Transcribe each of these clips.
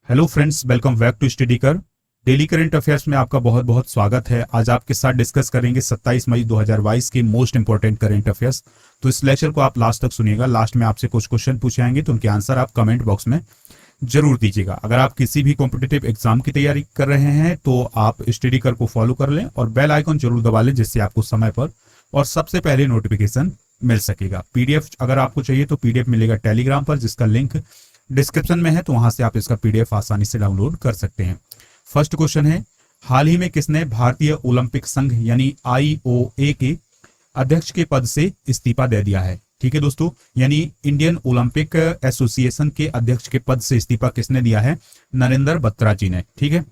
Hello friends, welcome back to study कर। Daily current affairs में आपका बहुत बहुत स्वागत है। आज आपके साथ डिस्कस करेंगे 27 मई 2022 के मोस्ट इंपोर्टेंट करंट अफेयर्स। तो इस लेक्चर को आप लास्ट तक सुनिएगा। लास्ट में आपसे कुछ क्वेश्चन पूछे जाएंगे, तो उनके आंसर आप कमेंट बॉक्स में जरूर दीजिएगा। अगर आप किसी भी कॉम्पिटिटिव एग्जाम की तैयारी कर रहे हैं तो आप स्टडी कर को फॉलो कर लें और बेल आइकन जरूर दबा लें, जिससे आपको समय पर और सबसे पहले नोटिफिकेशन मिल सकेगा। पीडीएफ अगर आपको चाहिए तो पीडीएफ मिलेगा टेलीग्राम पर, जिसका लिंक डिस्क्रिप्शन में है, तो वहां से आप इसका पीडीएफ आसानी से डाउनलोड कर सकते हैं। फर्स्ट क्वेश्चन है, हाल ही में किसने भारतीय ओलंपिक संघ यानी आईओए के अध्यक्ष के पद से इस्तीफा दे दिया है? ठीक है दोस्तों, यानी इंडियन ओलंपिक एसोसिएशन के अध्यक्ष के पद से इस्तीफा किसने दिया है? नरेंद्र बत्रा जी ने। ठीक है,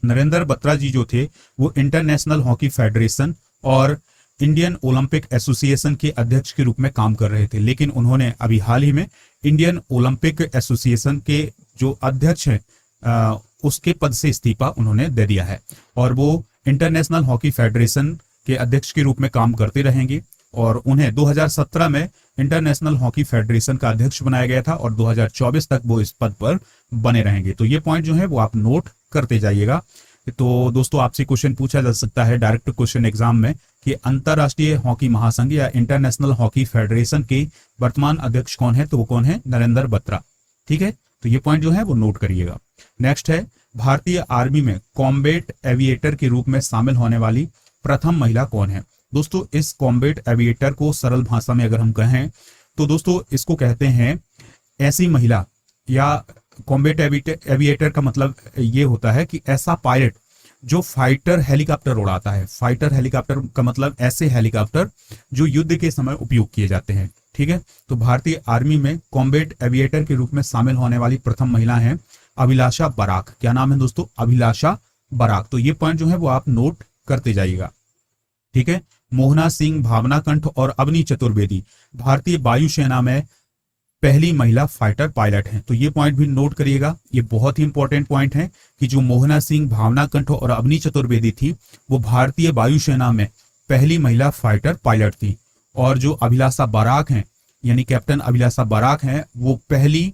नरेंद्र बत्रा जी जो थे वो इंटरनेशनल हॉकी फेडरेशन और इंडियन ओलंपिक एसोसिएशन के अध्यक्ष के रूप में काम कर रहे थे, लेकिन उन्होंने अभी हाल ही में इंडियन ओलंपिक एसोसिएशन के जो अध्यक्ष हैं उसके पद से इस्तीफा उन्होंने दे दिया है और वो इंटरनेशनल हॉकी फेडरेशन के अध्यक्ष के रूप में काम करते रहेंगे। और उन्हें 2017 में इंटरनेशनल हॉकी फेडरेशन का अध्यक्ष बनाया गया था और 2024 तक वो इस पद पर बने रहेंगे। तो ये पॉइंट जो है वो आप नोट करते जाइएगा। तो दोस्तों, आपसे क्वेश्चन पूछा जा सकता है डायरेक्ट क्वेश्चन एग्जाम में कि अंतरराष्ट्रीय हॉकी महासंघ या इंटरनेशनल हॉकी फेडरेशन के वर्तमान अध्यक्ष कौन है? तो वो कौन है? नरेंद्र बत्रा। ठीक है, तो ये पॉइंट जो है वो नोट करिएगा। नेक्स्ट है, भारतीय आर्मी में कॉम्बैट एविएटर के रूप में शामिल होने वाली प्रथम महिला कौन है? दोस्तों, इस कॉम्बैट एविएटर को सरल भाषा में अगर हम कहें तो दोस्तों इसको कहते हैं ऐसी महिला, या कॉम्बैट एविएटर का मतलब ये होता है कि ऐसा पायलट जो फाइटर हेलीकॉप्टर उड़ाता है। फाइटर हेलीकॉप्टर का मतलब ऐसे हेलीकॉप्टर जो युद्ध के समय उपयोग किए जाते हैं। ठीक है, तो भारतीय आर्मी में कॉम्बैट एविएटर के रूप में शामिल होने वाली प्रथम महिला है अभिलाषा बराक। क्या नाम है दोस्तों? अभिलाषा बराक। तो ये पॉइंट जो है वो आप नोट करते जाइएगा। ठीक है, मोहना सिंह, भावना कंठ और अवनी चतुर्वेदी भारतीय वायुसेना में पहली महिला फाइटर पायलट हैं। तो ये पॉइंट भी नोट करिएगा, ये बहुत ही इंपॉर्टेंट पॉइंट है कि जो मोहना सिंह, भावना कंठ और अवनी चतुर्वेदी थी वो भारतीय वायुसेना में पहली महिला फाइटर पायलट थी। और जो अभिलाषा बराक हैं यानी कैप्टन अभिलाषा बराक हैं वो पहली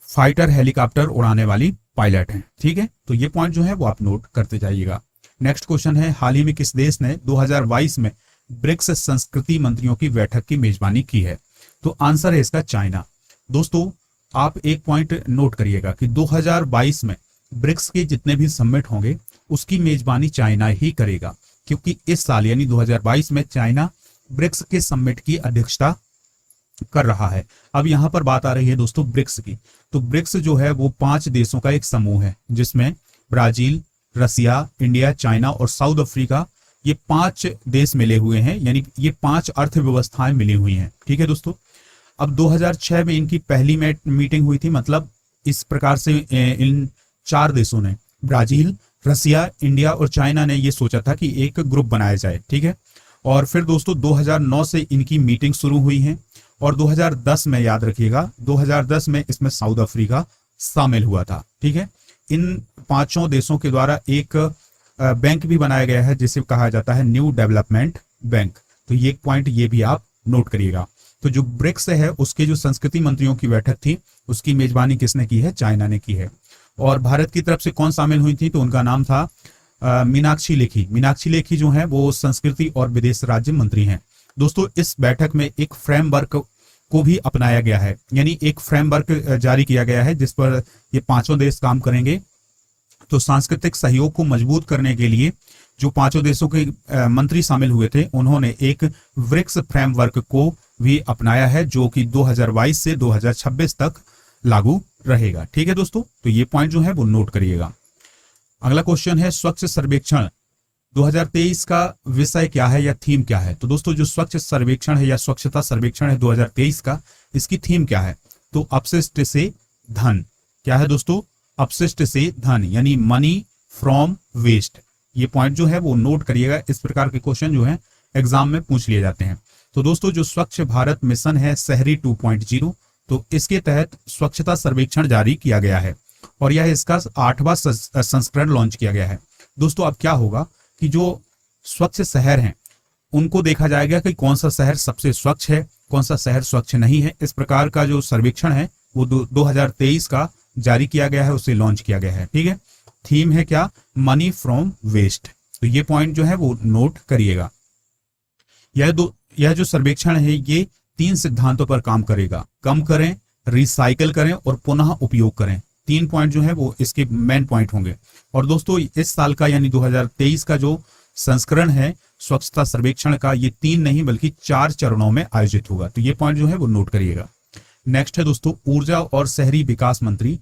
फाइटर हेलीकॉप्टर उड़ाने वाली पायलट हैं। ठीक है, तो ये पॉइंट जो है वो आप नोट करते जाइएगा। नेक्स्ट क्वेश्चन है, हाल ही में किस देश ने 2022 में ब्रिक्स संस्कृति मंत्रियों की बैठक की मेजबानी की है? तो आंसर है इसका चाइना। दोस्तों, आप एक पॉइंट नोट करिएगा कि 2022 में ब्रिक्स के जितने भी समिट होंगे उसकी मेजबानी चाइना ही करेगा, क्योंकि इस साल यानी 2022 में चाइना ब्रिक्स के समिट की अध्यक्षता कर रहा है। अब यहां पर बात आ रही है दोस्तों ब्रिक्स की। तो ब्रिक्स जो है वो 5 देशों का एक समूह है, जिसमें ब्राजील, रसिया, इंडिया, चाइना और साउथ अफ्रीका, ये 5 देश मिले हुए हैं, यानी ये 5 अर्थव्यवस्थाएं मिली हुई हैं। ठीक है दोस्तों, अब 2006 में इनकी पहली मीटिंग हुई थी। मतलब इस प्रकार से इन 4 देशों ने, ब्राजील, रसिया, इंडिया और चाइना ने ये सोचा था कि एक ग्रुप बनाया जाए। ठीक है, और फिर दोस्तों 2009 से इनकी मीटिंग शुरू हुई है और 2010 में, याद रखिएगा, 2010 में इसमें साउथ अफ्रीका शामिल हुआ था। ठीक है, इन 5 देशों के द्वारा एक बैंक भी बनाया गया है जिसे कहा जाता है न्यू डेवलपमेंट बैंक। तो ये पॉइंट ये भी आप नोट करिएगा। तो जो ब्रिक्स है उसके जो संस्कृति मंत्रियों की बैठक थी उसकी मेजबानी किसने की है? चाइना ने की है। और भारत की तरफ से कौन शामिल हुई थी? तो उनका नाम था मीनाक्षी लेखी। मीनाक्षी लेखी जो है वो संस्कृति और विदेश राज्य मंत्री हैं। दोस्तों, इस बैठक में एक फ्रेमवर्क को भी अपनाया गया है, यानी एक फ्रेमवर्क जारी किया गया है जिस पर ये 5 देश काम करेंगे। तो सांस्कृतिक सहयोग को मजबूत करने के लिए जो 5 देशों के मंत्री शामिल हुए थे उन्होंने एक ब्रिक्स फ्रेमवर्क को भी अपनाया है, जो कि 2022 से 2026 तक लागू रहेगा। ठीक है दोस्तों, तो ये पॉइंट जो है वो नोट करिएगा। अगला क्वेश्चन है, स्वच्छ सर्वेक्षण 2023 का विषय क्या है या थीम क्या है? तो दोस्तों, जो स्वच्छ सर्वेक्षण है या स्वच्छता सर्वेक्षण है 2023 का, इसकी थीम क्या है? तो अपशिष्ट से धन। क्या है दोस्तों? अपशिष्ट से धन, यानी मनी फ्रॉम वेस्ट। ये पॉइंट जो है वो नोट करिएगा। इस प्रकार के क्वेश्चन जो है एग्जाम में पूछ लिए जाते हैं। तो दोस्तों, जो स्वच्छ भारत मिशन है शहरी 2.0, तो इसके तहत स्वच्छता सर्वेक्षण जारी किया गया है और यह इसका 8वां संस्करण लॉन्च किया गया है। दोस्तों, अब क्या होगा कि जो स्वच्छ शहर हैं उनको देखा जाएगा कि कौन सा शहर सबसे स्वच्छ है, कौन सा शहर स्वच्छ नहीं है। इस प्रकार का जो सर्वेक्षण है वो 2023 का जारी किया गया है, उसे लॉन्च किया गया है। ठीक है, थीम है क्या, मनी फ्रॉम वेस्ट। तो ये पॉइंट जो है वो नोट करिएगा। यह जो सर्वेक्षण है ये 3 सिद्धांतों पर काम करेगा, कम करें, रिसाइकल करें और पुनः उपयोग करें। 3 पॉइंट जो है वो इसके मेन पॉइंट होंगे। और दोस्तों इस साल का यानी 2023 का जो संस्करण है स्वच्छता सर्वेक्षण का, ये 3 नहीं बल्कि 4 चरणों में आयोजित होगा। तो ये पॉइंट जो है वो नोट करिएगा। नेक्स्ट है दोस्तों ऊर्जा और शहरी विकास मंत्री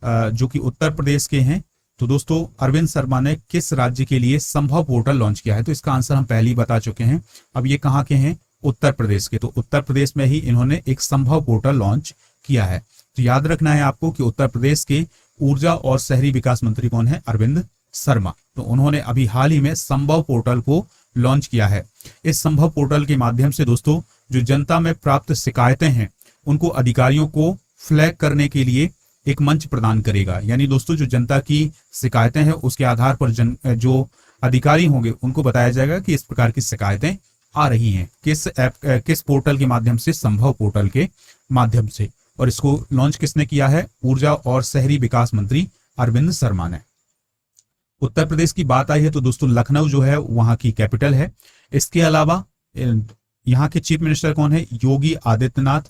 जो कि उत्तर प्रदेश के हैं। तो दोस्तों अरविंद शर्मा ने किस राज्य के लिए संभव पोर्टल लॉन्च किया है? तो इसका आंसर हम पहले ही बता चुके हैं। अब ये कहाँ के हैं? उत्तर प्रदेश के। तो उत्तर प्रदेश में ही इन्होंने एक संभव पोर्टल लॉन्च किया है। तो याद रखना है आपको कि उत्तर प्रदेश के ऊर्जा और शहरी विकास मंत्री कौन है? अरविंद शर्मा। तो उन्होंने अभी हाल ही में संभव पोर्टल को लॉन्च किया है। इस संभव पोर्टल के माध्यम से दोस्तों जो जनता में प्राप्त शिकायतें हैं उनको अधिकारियों को फ्लैग करने के लिए एक मंच प्रदान करेगा। यानी दोस्तों जो जनता की शिकायतें हैं उसके आधार पर जो अधिकारी होंगे उनको बताया जाएगा कि इस प्रकार की शिकायतें आ रही हैं, किस पोर्टल के माध्यम से? संभव पोर्टल के माध्यम से। और इसको लॉन्च किसने किया है? ऊर्जा और शहरी विकास मंत्री अरविंद शर्मा ने। उत्तर प्रदेश की बात आई है तो दोस्तों लखनऊ जो है वहां की कैपिटल है। इसके अलावा यहाँ के चीफ मिनिस्टर कौन है? योगी आदित्यनाथ।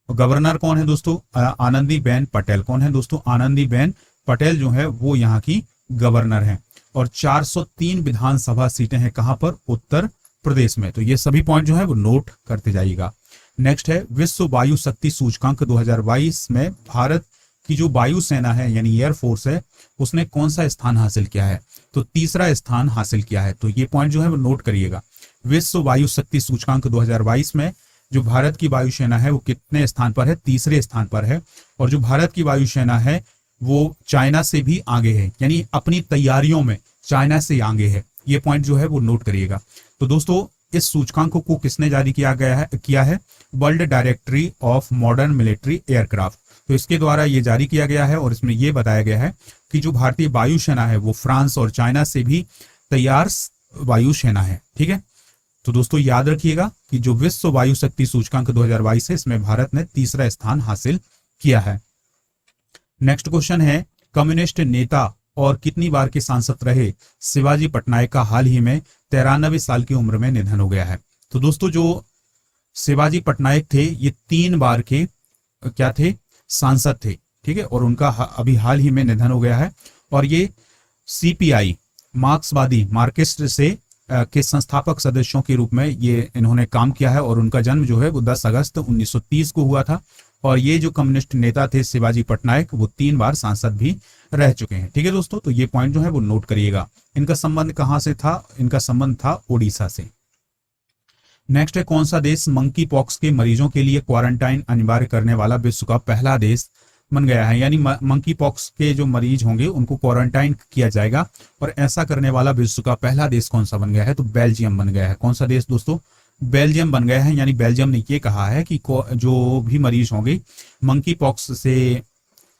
गवर्नर कौन है दोस्तों? आनंदीबेन पटेल। कौन है दोस्तों? आनंदीबेन पटेल जो है वो यहाँ की गवर्नर हैं। और 403 विधानसभा सीटें हैं कहां पर? उत्तर प्रदेश में। तो ये सभी पॉइंट जो है वो नोट करते जाइएगा। नेक्स्ट है विश्व वायु शक्ति सूचकांक 2022 में भारत की जो वायुसेना है यानी एयरफोर्स है उसने कौन सा स्थान हासिल किया है? तो तीसरा स्थान हासिल किया है। तो ये पॉइंट जो है वो नोट करिएगा। विश्व वायु शक्ति सूचकांक 2022 में जो भारत की वायुसेना है वो कितने स्थान पर है? तीसरे स्थान पर है। और जो भारत की वायुसेना है वो चाइना से भी आगे है, यानी अपनी तैयारियों में चाइना से आगे है। ये पॉइंट जो है वो नोट करिएगा। तो दोस्तों इस सूचकांक को किसने जारी किया है? World directory of modern military aircraft. तो इसके द्वारा ये जारी किया गया है और इसमें यह बताया गया है कि जो भारतीय वायुसेना है वो फ्रांस और चाइना से भी तैयार वायुसेना है। ठीक है, तो दोस्तों याद रखिएगा कि जो विश्व वायु शक्ति सूचकांक 2022 है इसमें भारत ने तीसरा स्थान हासिल किया है। नेक्स्ट क्वेश्चन है कम्युनिस्ट नेता और कितनी बार के सांसद रहे शिवाजी पटनायक का हाल ही में 93 साल की उम्र में निधन हो गया है? तो दोस्तों जो शिवाजी पटनायक थे ये 3 बार के क्या थे? सांसद थे। ठीक है, और उनका अभी हाल ही में निधन हो गया है। और ये सीपीआई मार्क्सवादी मार्क्सिस्ट से के संस्थापक सदस्यों के रूप में ये इन्होंने काम किया है। और उनका जन्म जो है वो 10 अगस्त 1930 को हुआ था। और ये जो कम्युनिस्ट नेता थे शिवाजी पटनायक वो 3 बार सांसद भी रह चुके हैं। ठीक है दोस्तों, तो ये पॉइंट जो है वो नोट करिएगा। इनका संबंध कहां से था? इनका संबंध था ओडिशा से। नेक्स्ट है कौन सा देश मंकी पॉक्स के मरीजों के लिए क्वारंटाइन अनिवार्य करने वाला विश्व का पहला देश बन गया है? यानी मंकी पॉक्स के जो मरीज होंगे उनको क्वारंटाइन किया जाएगा और ऐसा करने वाला विश्व का पहला देश कौन सा बन गया है? तो बेल्जियम बन गया है। कौन सा देश दोस्तों? बेल्जियम बन गया है। यानी बेल्जियम ने ये कहा है कि जो भी मरीज होंगे मंकी पॉक्स से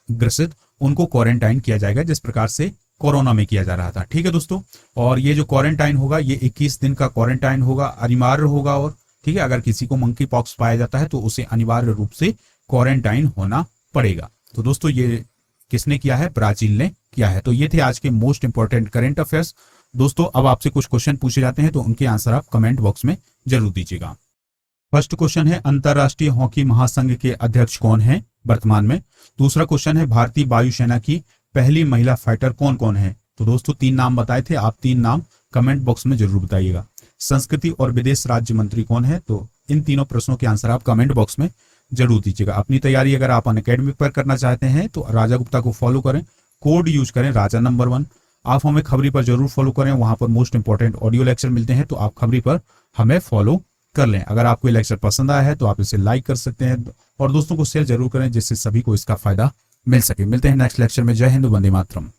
ग्रसित उनको क्वारंटाइन किया जाएगा जिस प्रकार से कोरोना में किया जा रहा था। ठीक है दोस्तों, और ये जो क्वारंटाइन होगा ये 21 दिन का क्वारंटाइन होगा, अनिवार्य होगा। और ठीक है, अगर किसी को मंकी पॉक्स पाया जाता है तो उसे अनिवार्य रूप से क्वारंटाइन होना पड़ेगा। तो दोस्तों ये किसने किया है? ब्राजील ने किया है। तो ये थे आज के मोस्ट इंपॉर्टेंट करंट अफेयर्स। दोस्तों अब आपसे कुछ क्वेश्चन पूछे जाते हैं तो उनके आंसर आप कमेंट बॉक्स में जरूर दीजिएगा। फर्स्ट क्वेश्चन है अंतरराष्ट्रीय हॉकी महासंघ के अध्यक्ष कौन है वर्तमान में? दूसरा क्वेश्चन है भारतीय वायुसेना की पहली महिला फाइटर कौन कौन है? तो दोस्तों 3 नाम बताए थे, आप 3 नाम कमेंट बॉक्स में जरूर बताइएगा। संस्कृति और विदेश राज्य मंत्री कौन है? तो इन तीनों प्रश्नों के आंसर आप कमेंट बॉक्स में जरूर दीजिएगा। अपनी तैयारी अगर आप अनअकैडमी पर करना चाहते हैं तो राजा गुप्ता को फॉलो करें, कोड यूज करें राजा नंबर 1। आप हमें खबरी पर जरूर फॉलो करें, वहां पर मोस्ट इंपॉर्टेंट ऑडियो लेक्चर मिलते हैं तो आप खबरी पर हमें फॉलो कर लें। अगर आपको ये लेक्चर पसंद आया है तो आप इसे लाइक कर सकते हैं और दोस्तों को शेयर जरूर करें जिससे सभी को इसका फायदा मिल सके। मिलते हैं नेक्स्ट लेक्चर में। जय हिंद, वंदे मातरम।